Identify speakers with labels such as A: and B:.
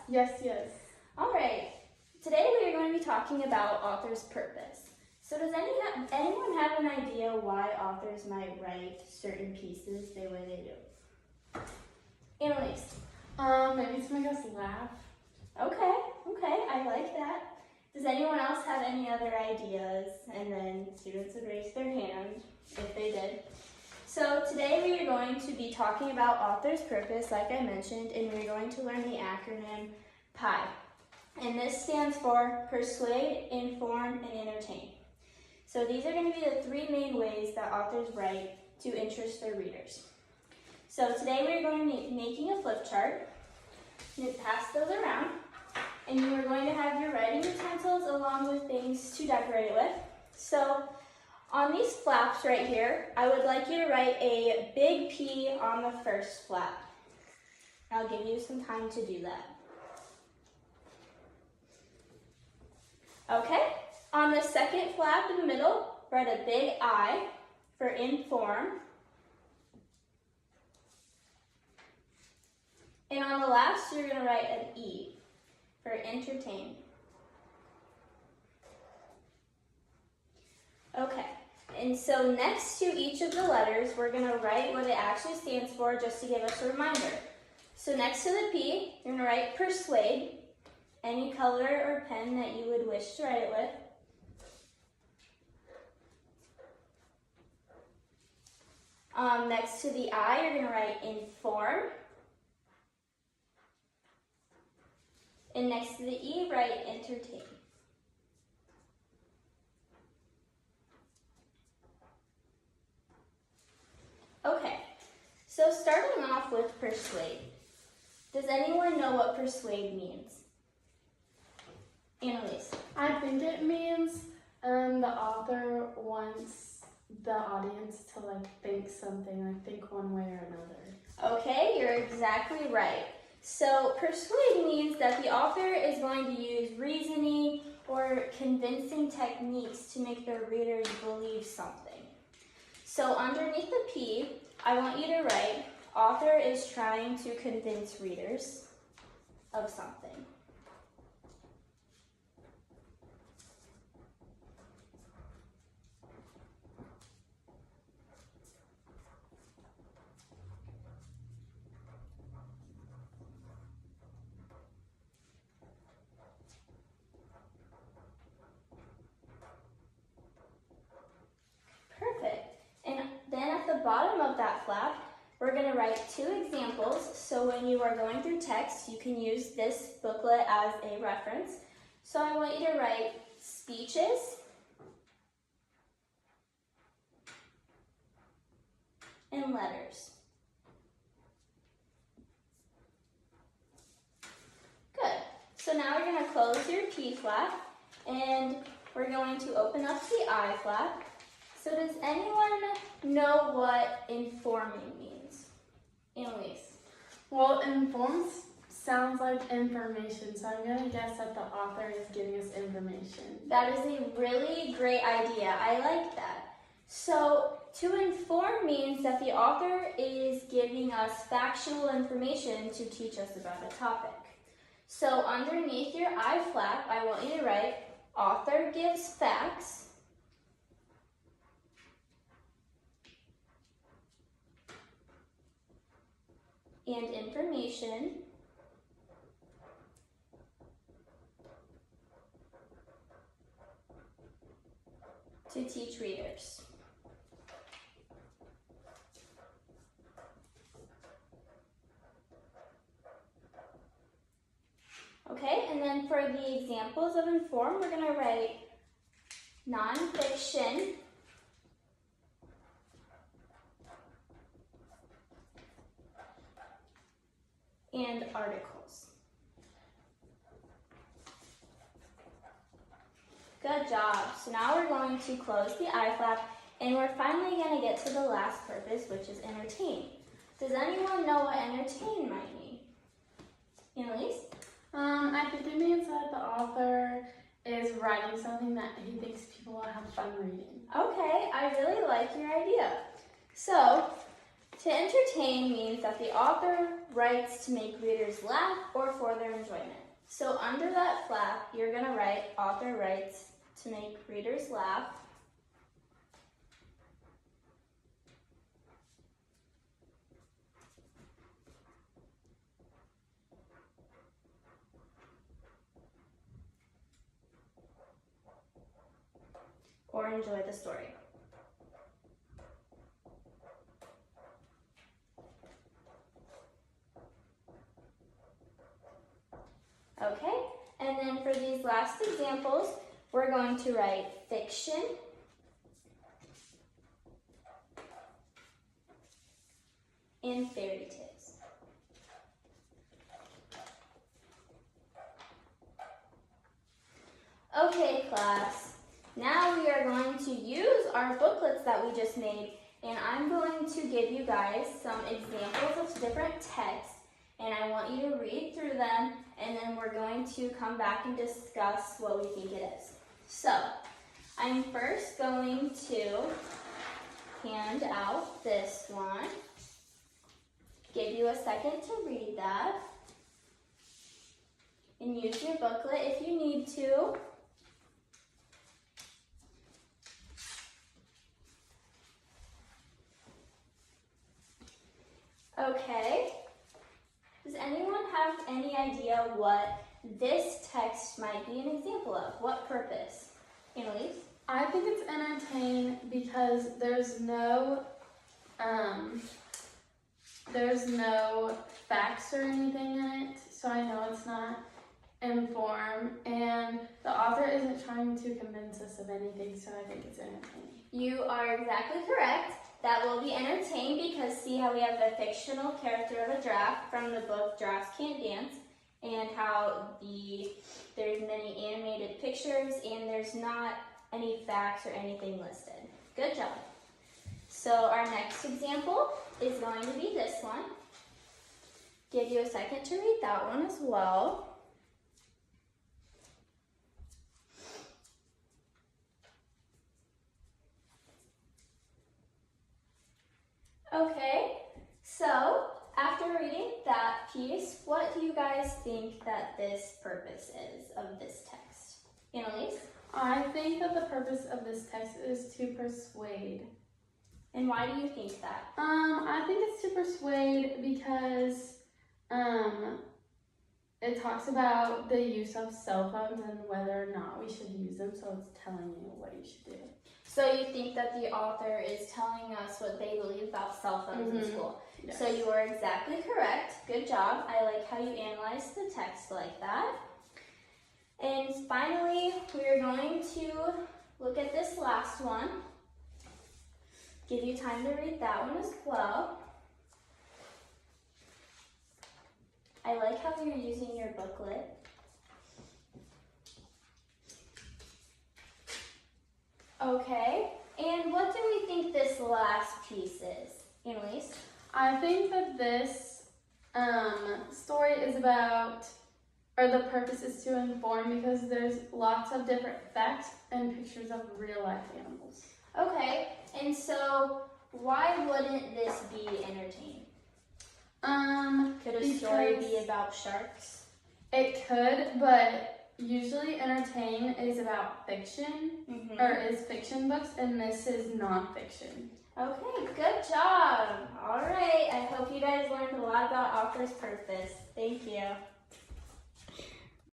A: Yes, yes.
B: All right. Today we are going to be talking about author's purpose. So does anyone have an idea why authors might write certain pieces the way they do? Annalise.
A: Maybe to make us laugh.
B: Okay, I like that. Does anyone else have any other ideas? And then students would raise their hand if they did. So today we are going to be talking about author's purpose, like I mentioned, and we're going to learn the acronym PIE. And this stands for Persuade, Inform, and Entertain. So these are going to be the three main ways that authors write to interest their readers. So today we're going to be making a flip chart. You pass those around, and you are going to have your writing utensils along with things to decorate it with. So on these flaps right here, I would like you to write a big P on the first flap. I'll give you some time to do that. Okay, on the second flap in the middle, write a big I for inform. And on the last, you're going to write an E for entertain. Okay, and so next to each of the letters, we're going to write what it actually stands for just to give us a reminder. So next to the P, you're going to write persuade, any color or pen that you would wish to write it with. Next to the I, you're going to write inform. And next to the E, write entertain. Okay, so starting off with persuade. Does anyone know what persuade means? Annalise.
A: I think it means the author wants the audience to think something, think one way or another.
B: Okay, you're exactly right. So persuade means that the author is going to use reasoning or convincing techniques to make their readers believe something. So underneath the P, I want you to write, author is trying to convince readers of something. At the bottom of that flap, we're going to write two examples. So when you are going through text, you can use this booklet as a reference. So I want you to write speeches and letters. Good. So now we're going to close your P flap and we're going to open up the I flap. So does anyone know what informing means? Annalise.
A: Well, inform sounds like information, so I'm going to guess that the author is giving us information.
B: That is a really great idea. I like that. So to inform means that the author is giving us factual information to teach us about a topic. So underneath your I flap, I want you to write, author gives facts and information to teach readers. Okay, and then for the examples of inform, we're going to write nonfiction, and articles. Good job. So now we're going to close the I flap and we're finally going to get to the last purpose, which is entertain. Does anyone know what entertain might mean? Annalise?
A: I think it means that the author is writing something that he thinks people will have fun reading.
B: Okay, I really like your idea. So To entertain means that the author writes to make readers laugh or for their enjoyment. So under that flap, you're going to write, author writes to make readers laugh. Or enjoy the story. Okay, and then for these last examples, we're going to write fiction, and fairy tales. Okay, class, now we are going to use our booklets that we just made, and I'm going to give you guys some examples of different texts, and I want you to read through them, and then we're going to come back and discuss what we think it is. So, I'm first going to hand out this one, give you a second to read that, and use your booklet if you need to. Okay, does anyone have any idea what this text might be an example of? What purpose? Annalise?
A: I think it's entertaining because there's no facts or anything in it, so I know it's not informed, and the author isn't trying to convince us of anything, so I think it's entertaining.
B: You are exactly correct. That will be entertained because see how we have the fictional character of a giraffe from the book Giraffes Can't Dance, and how there's many animated pictures and there's not any facts or anything listed. Good job. So our next example is going to be this one. Give you a second to read that one as well. Okay, so after reading that piece, what do you guys think that this purpose is of this text? Annalise?
A: I think that the purpose of this text is to persuade.
B: And why do you think that?
A: I think it's to persuade because it talks about the use of cell phones and whether or not we should use them, so it's telling you what you should do.
B: So you think that the author is telling us what they believe about cell phones in school.
A: Yes.
B: So you are exactly correct. Good job. I like how you analyzed the text like that. And finally, we're going to look at this last one. Give you time to read that one as well. I like how you're using your booklet. Okay, and what do we think this last piece is? Annalise?
A: I think that this story is about, or the purpose is to inform because there's lots of different facts and pictures of real life animals.
B: Okay, and so why wouldn't this be entertaining? Could a story be about sharks?
A: It could, but usually entertain is about fiction, or is fiction books, and this is nonfiction.
B: Okay, good job. All right, I hope you guys learned a lot about author's purpose. Thank you.